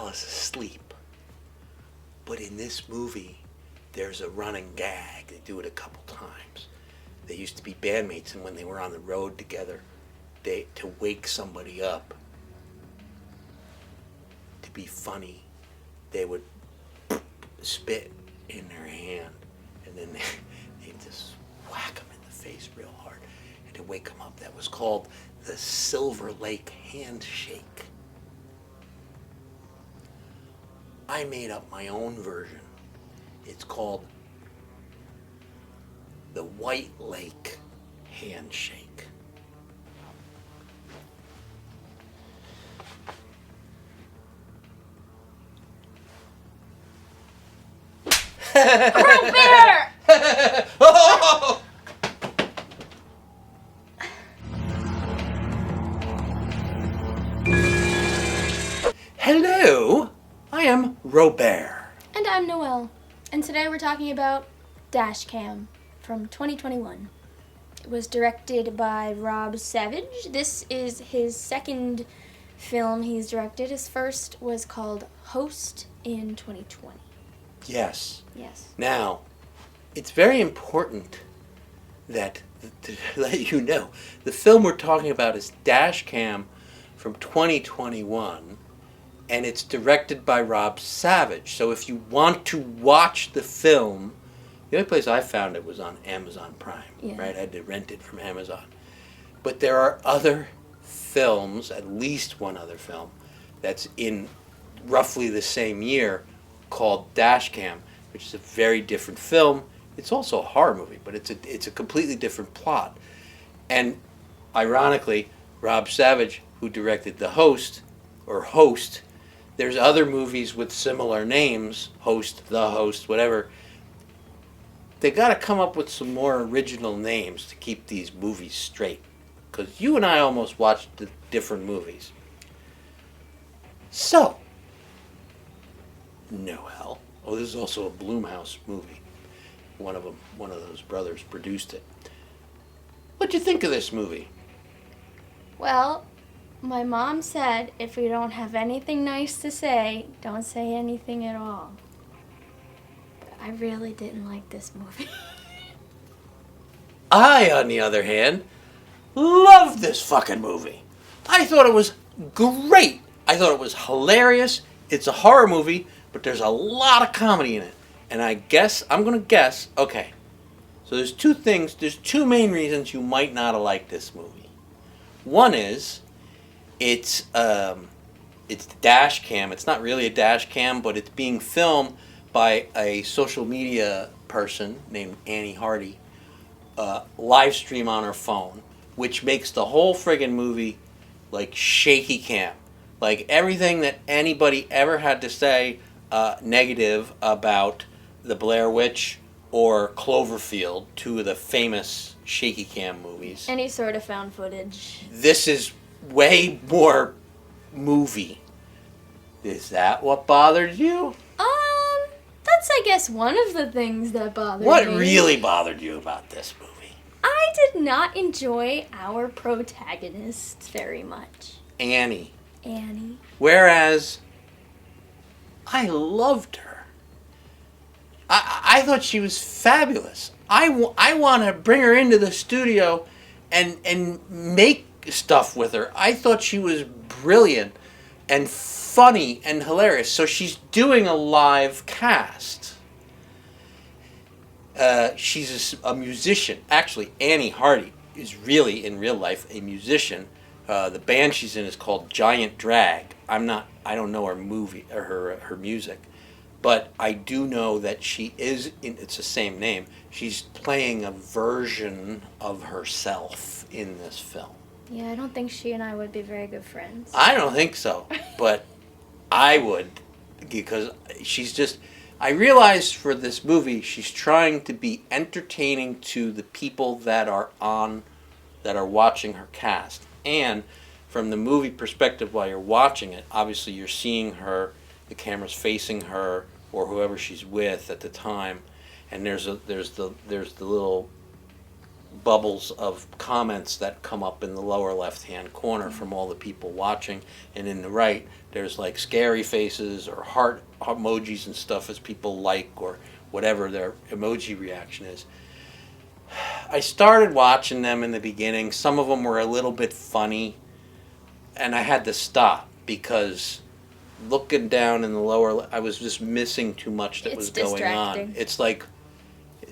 us asleep. But in this movie, there's a running gag. They do it a couple times. They used to be bandmates, and when they were on the road together, to wake somebody up, to be funny, they would spit in their hand, and then they just whack them in the face real hard, and to wake them up. That was called the Silver Lake Handshake. I made up my own version. It's called the White Lake Handshake. Bear! Oh! Hello, I am Robert. And I'm Noelle. And today we're talking about Dashcam from 2021. It was directed by Rob Savage. This is his second film he's directed. His first was called Host in 2020. Yes. Yes. Now, it's very important that to let you know, the film we're talking about is Dashcam from 2021, and it's directed by Rob Savage. So if you want to watch the film, the only place I found it was on Amazon Prime, right? I had to rent it from Amazon. But there are other films, at least one other film, that's in roughly the same year called Dashcam, which is a very different film. It's also a horror movie, but it's a completely different plot. And ironically, Rob Savage, who directed The Host, or Host, there's other movies with similar names, Host, The Host, whatever. They got to come up with some more original names to keep these movies straight. Because you and I almost watched the different movies. So, Noelle. Oh, this is also a Blumhouse movie. One of those brothers produced it. What'd you think of this movie? Well, my mom said if we don't have anything nice to say, don't say anything at all. But I really didn't like this movie. I, on the other hand, loved this fucking movie. I thought it was great. I thought it was hilarious. It's a horror movie, but there's a lot of comedy in it. And I'm going to guess, okay, so there's two main reasons you might not have liked this movie. One is, it's Dashcam. It's not really a Dashcam, but it's being filmed by a social media person named Annie Hardy, live stream on her phone, which makes the whole friggin' movie like shaky cam. Like everything that anybody ever had to say negative about the Blair Witch or Cloverfield, two of the famous shaky cam movies. Any sort of found footage. This is way more movie. Is that what bothered you? That's I guess one of the things that bothered me. What really bothered you about this movie? I did not enjoy our protagonist very much. Annie. Whereas I loved her. I thought she was fabulous. I want to bring her into the studio and make stuff with her. I thought she was brilliant and funny and hilarious. So she's doing a live cast. She's a musician. Actually, Annie Hardy is really, in real life, a musician. The band she's in is called Giant Drag. I don't know her movie or her music, but I do know that she is it's the same name. She's playing a version of herself in this film. Yeah, I don't think she and I would be very good friends. I don't think so, but I would, because I realized for this movie she's trying to be entertaining to the people that are watching her cast. And from the movie perspective, while you're watching it, obviously you're seeing her, the camera's facing her or whoever she's with at the time, and there's the little bubbles of comments that come up in the lower left-hand corner from all the people watching, and in the right There's like scary faces or heart emojis and stuff as people like or whatever their emoji reaction is. I started watching them in the beginning. Some of them were a little bit funny, and I had to stop because looking down in the lower, I was just missing too much that was going on. It's like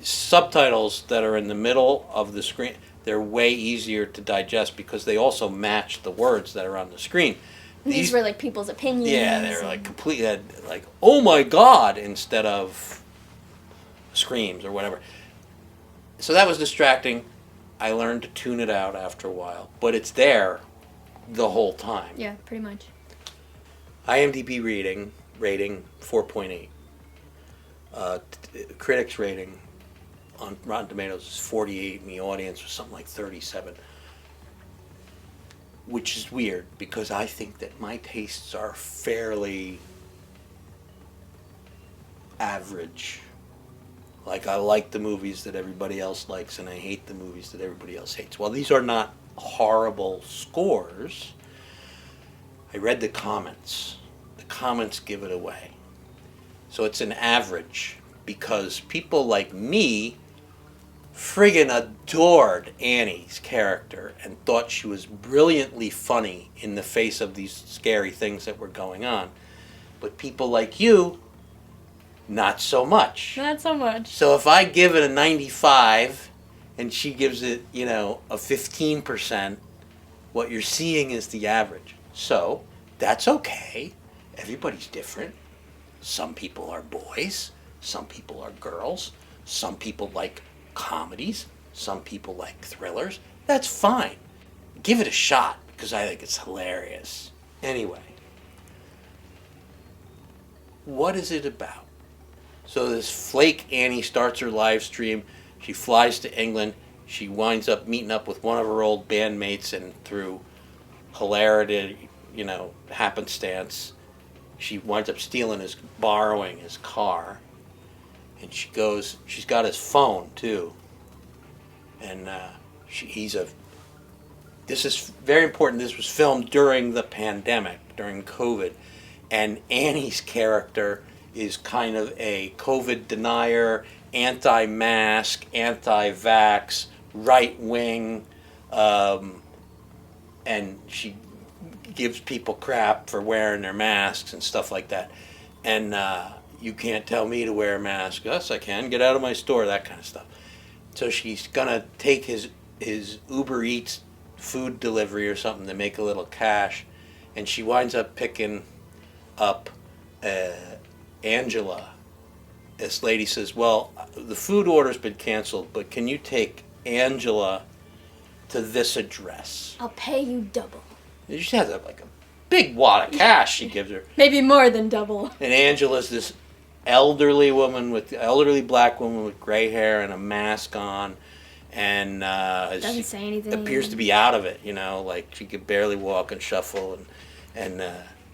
subtitles that are in the middle of the screen. They're way easier to digest because they also match the words that are on the screen. These were like people's opinions. Yeah, they're like completely like, oh my God, instead of screams or whatever. So that was distracting. I learned to tune it out after a while, but it's there the whole time. Yeah, pretty much. IMDb rating 4.8. Critics rating on Rotten Tomatoes is 48, and the audience was something like 37. Which is weird because I think that my tastes are fairly average. Like, I like the movies that everybody else likes, and I hate the movies that everybody else hates. While these are not horrible scores, I read the comments. The comments give it away. So it's an average because people like me friggin' adored Annie's character and thought she was brilliantly funny in the face of these scary things that were going on. But people like you, not so much. Not so much. So if I give it a 95 and she gives it, a 15%, what you're seeing is the average. So that's okay. Everybody's different. Some people are boys. Some people are girls. Some people like comedies. Some people like thrillers. That's fine. Give it a shot because I think it's hilarious. Anyway, what is it about? So this flake Annie starts her live stream. She flies to England. She winds up meeting up with one of her old bandmates, and through hilarity, happenstance, she winds up borrowing his car. And she's got his phone too. And this is very important. This was filmed during the pandemic, during COVID. And Annie's character is kind of a COVID denier, anti-mask, anti-vax, right-wing, and she gives people crap for wearing their masks and stuff like that. And you can't tell me to wear a mask. Yes, I can. Get out of my store, that kind of stuff. So she's going to take his Uber Eats food delivery or something to make a little cash, and she winds up picking up Angela. This lady says, well, the food order's been canceled, but can you take Angela to this address? I'll pay you double. She has like a big wad of cash she gives her. Maybe more than double. And Angela's this elderly black woman with gray hair and a mask on, and doesn't say anything. Appears to be out of it, like she could barely walk and shuffle, and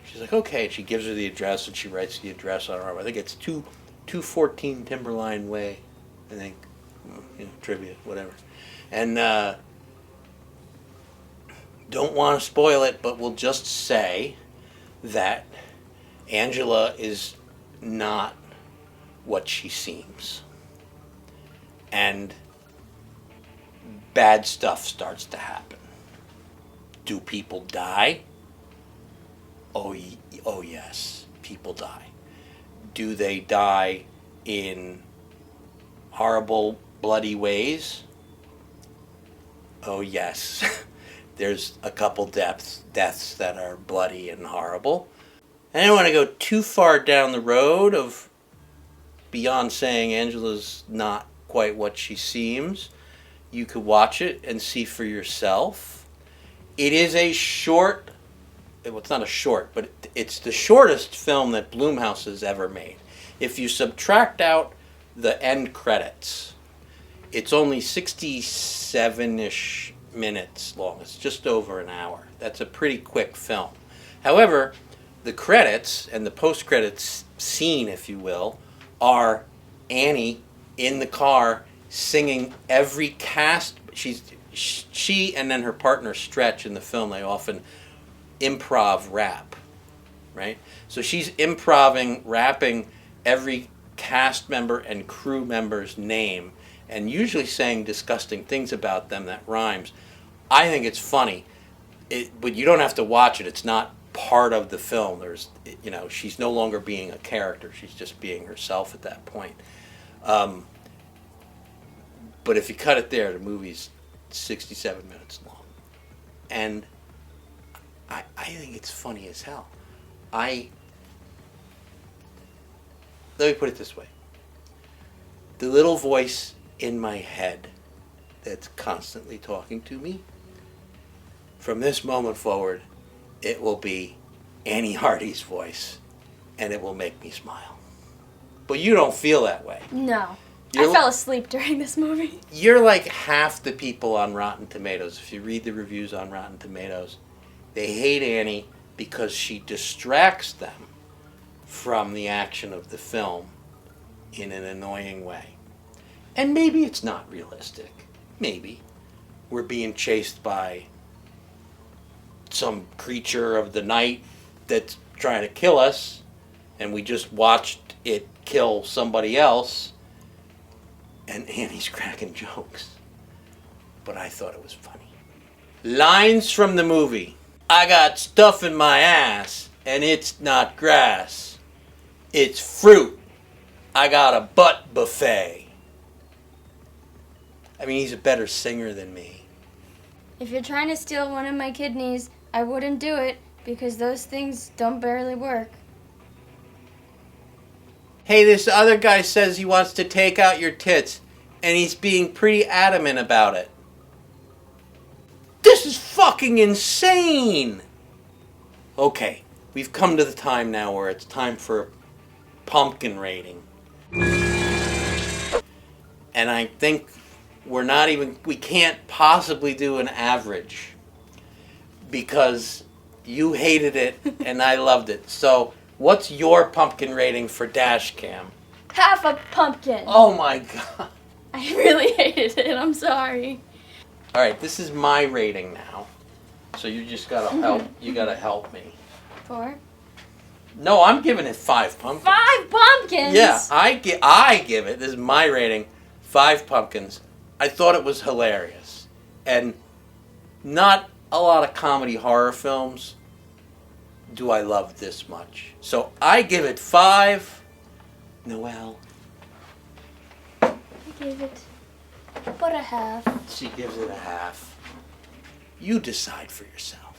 she's like, okay. She gives her the address, and she writes the address on her arm. I think it's 214 Timberline Way, I think, trivia, whatever. And don't want to spoil it, but we'll just say that Angela is not what she seems. And bad stuff starts to happen. Do people die? Oh yes, people die. Do they die in horrible, bloody ways? Oh yes. There's a couple deaths that are bloody and horrible. I don't want to go too far down the road of beyond saying Angela's not quite what she seems. You could watch it and see for yourself. It is a short, well, it's not a short, but it's the shortest film that Blumhouse has ever made. If you subtract out the end credits, it's only 67-ish minutes long. It's just over an hour. That's a pretty quick film. However, the credits and the post-credits scene, if you will, are Annie in the car singing every cast. She and then her partner Stretch in the film, they often improv rap. right? So she's improving, rapping every cast member and crew member's name and usually saying disgusting things about them that rhymes. I think it's funny, but you don't have to watch it. It's not part of the film. She's no longer being a character. She's just being herself at that point. But if you cut it there, the movie's 67 minutes long. And I think it's funny as hell. Let me put it this way. The little voice in my head that's constantly talking to me, from this moment forward, it will be Annie Hardy's voice, and it will make me smile. But you don't feel that way. No. I fell asleep during this movie. You're like half the people on Rotten Tomatoes. If you read the reviews on Rotten Tomatoes, they hate Annie because she distracts them from the action of the film in an annoying way. And maybe it's not realistic. Maybe. We're being chased by some creature of the night that's trying to kill us, and we just watched it kill somebody else, and Annie's cracking jokes. But I thought it was funny. Lines from the movie. I got stuff in my ass, and it's not grass. It's fruit. I got a butt buffet. I mean, he's a better singer than me. If you're trying to steal one of my kidneys, I wouldn't do it because those things don't barely work. Hey, this other guy says he wants to take out your tits, and he's being pretty adamant about it. This is fucking insane! Okay, we've come to the time now where it's time for a pumpkin rating. And I think we can't possibly do an average because you hated it and I loved it. So, what's your pumpkin rating for Dashcam? Half a pumpkin. Oh my god. I really hated it. I'm sorry. All right, this is my rating now. So you just gotta help. You gotta help me. 4? No, I'm giving it 5 pumpkins. 5 pumpkins. Yeah, I give it. This is my rating. 5 pumpkins. I thought it was hilarious, and not a lot of comedy horror films do I love this much. So I give it 5. Noelle. I gave it about a half. She gives it a half. You decide for yourself.